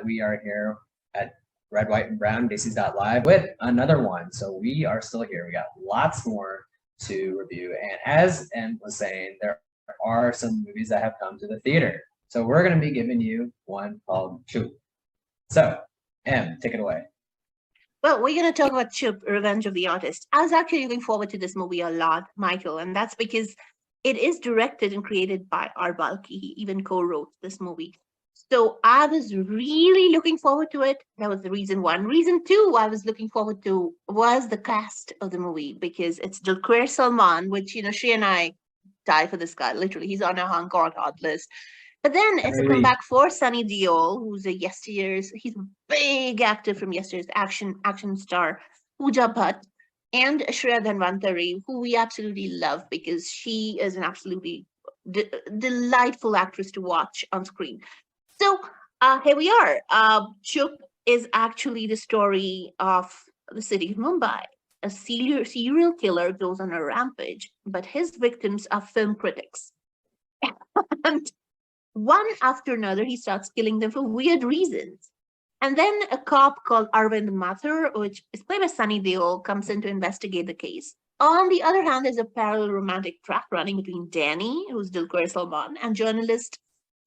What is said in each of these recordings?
we are here at Red, White, and Brown, Live with another one. So we are still here. We got lots more to review. And as Em was saying, there are some movies that have come to the theater. So we're going to be giving you one called Chup. So, Em, take it away. Well, we're going to talk about Chup, Revenge of the Artist. I was actually looking forward to this movie a lot, Michael, and that's because it is directed and created by Balki. He even co-wrote this movie. So I was really looking forward to it. That was the reason one. Reason two I was looking forward to was the cast of the movie, because it's Dulquer Salman, which, she and I die for this guy. Literally, he's on our Hunger God list. But then it's a comeback for Sunny Deol, who's a he's a big actor from yesterday's action star, Pooja Bhatt, and Shreya Dhanvantari, who we absolutely love because she is an absolutely delightful actress to watch on screen. So here we are. Chup is actually the story of the city of Mumbai. A serial killer goes on a rampage, but his victims are film critics. And one after another, he starts killing them for weird reasons. And then a cop called Arvind Mathur, which is played by Sunny Deol, comes in to investigate the case. On the other hand, there's a parallel romantic track running between Danny, who's Dulquer Salman, and journalist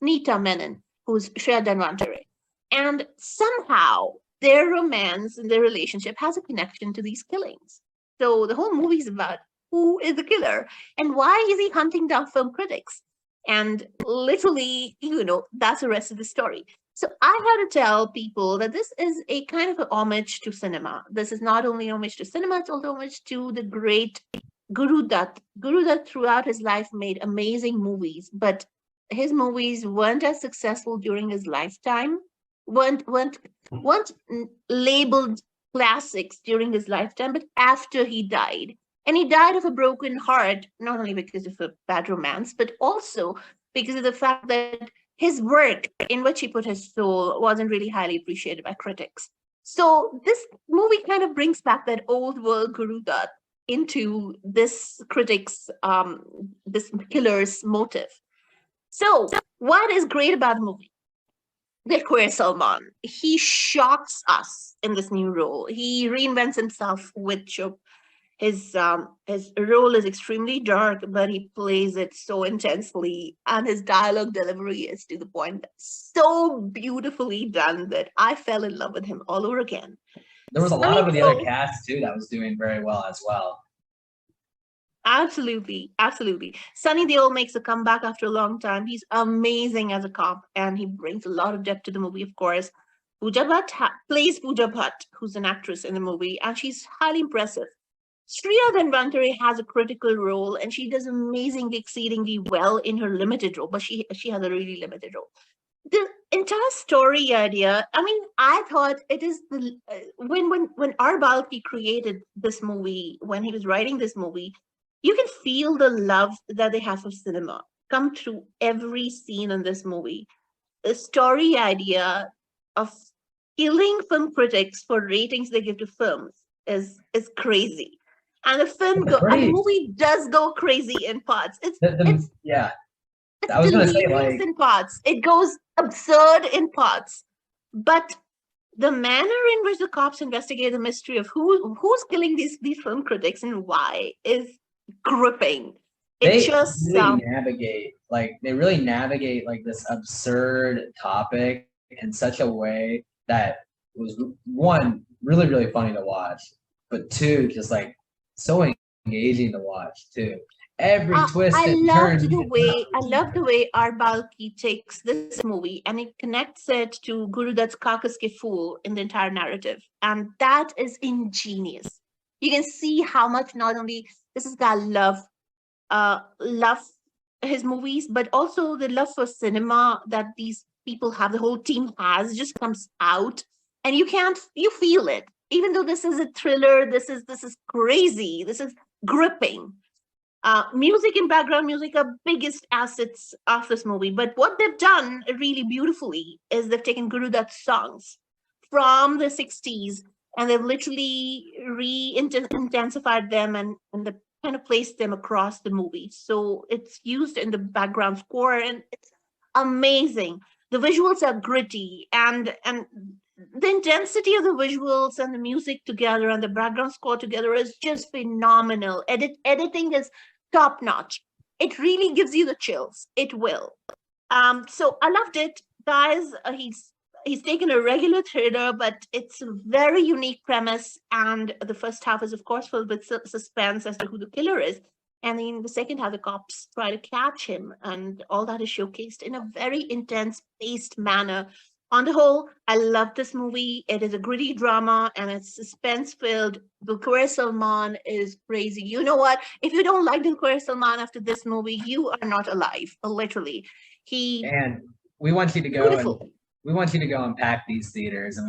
Neeta Menon, who's Shreya Dhanvantari. And somehow their romance and their relationship has a connection to these killings. So the whole movie is about who is the killer and why is he hunting down film critics? And literally, that's the rest of the story. So I had to tell people that this is a kind of an homage to cinema. This is not only homage to cinema, it's also homage to the great Guru Dutt. Guru Dutt throughout his life made amazing movies, but his movies weren't as successful during his lifetime, weren't labeled classics during his lifetime, but after he died. And he died of a broken heart, not only because of a bad romance, but also because of the fact that his work in which he put his soul wasn't really highly appreciated by critics. So this movie kind of brings back that old world Guru Dutt into this critic's, this killer's motive. So what is great about the movie? Dulquer Salman, he shocks us in this new role. He reinvents himself with Chup. His role is extremely dark, but he plays it so intensely, and his dialogue delivery is to the point, so beautifully done that I fell in love with him all over again. There was a lot of the other cast too that was doing very well as well. Absolutely. Sunny Deol makes a comeback after a long time. He's amazing as a cop, and he brings a lot of depth to the movie, of course. Pooja Bhatt plays Pooja Bhatt, who's an actress in the movie, and she's highly impressive. Shreya Dhanvantari has a critical role, and she does amazingly, exceedingly well in her limited role, but she has a really limited role. The entire story idea, I thought it is when Balki created this movie, when he was writing this movie, you can feel the love that they have for cinema come through every scene in this movie. The story idea of killing film critics for ratings they give to films is crazy. And the movie does go crazy in parts. It's I was going to say, in parts. It goes absurd in parts. But the manner in which the cops investigate the mystery of who's killing these film critics and why is gripping. They really navigate this absurd topic in such a way that was, one, really, really funny to watch, but two, just so engaging to watch too. Every twist and turn. I love the way Balki takes this movie and it connects it to Guru Dutt's Kakas Ke Phool in the entire narrative, and that is ingenious. You can see how much not only this guy love his movies, but also the love for cinema that these people have, the whole team has, just comes out, and you feel it. Even though this is a thriller, this is crazy, this is gripping. Music and background music are biggest assets of this movie. But what they've done really beautifully is they've taken Guru Dutt's songs from the 60s and they've literally intensified them and they've kind of placed them across the movie. So it's used in the background score and it's amazing. The visuals are gritty, and the intensity of the visuals and the music together and the background score together is just phenomenal. Editing is top notch. It really gives you the chills. It will. So I loved it, guys. He's taken a regular thriller, but it's a very unique premise, and the first half is of course filled with suspense as to who the killer is, and in the second half the cops try to catch him, and all that is showcased in a very intense paced manner. On the whole, I love this movie. It is a gritty drama and it's suspense filled. Dulquer Salman is crazy. You know what? If you don't like Dulquer Salman after this movie, you are not alive. Literally, he And we want you to go beautiful. and we want you to go and pack these theaters and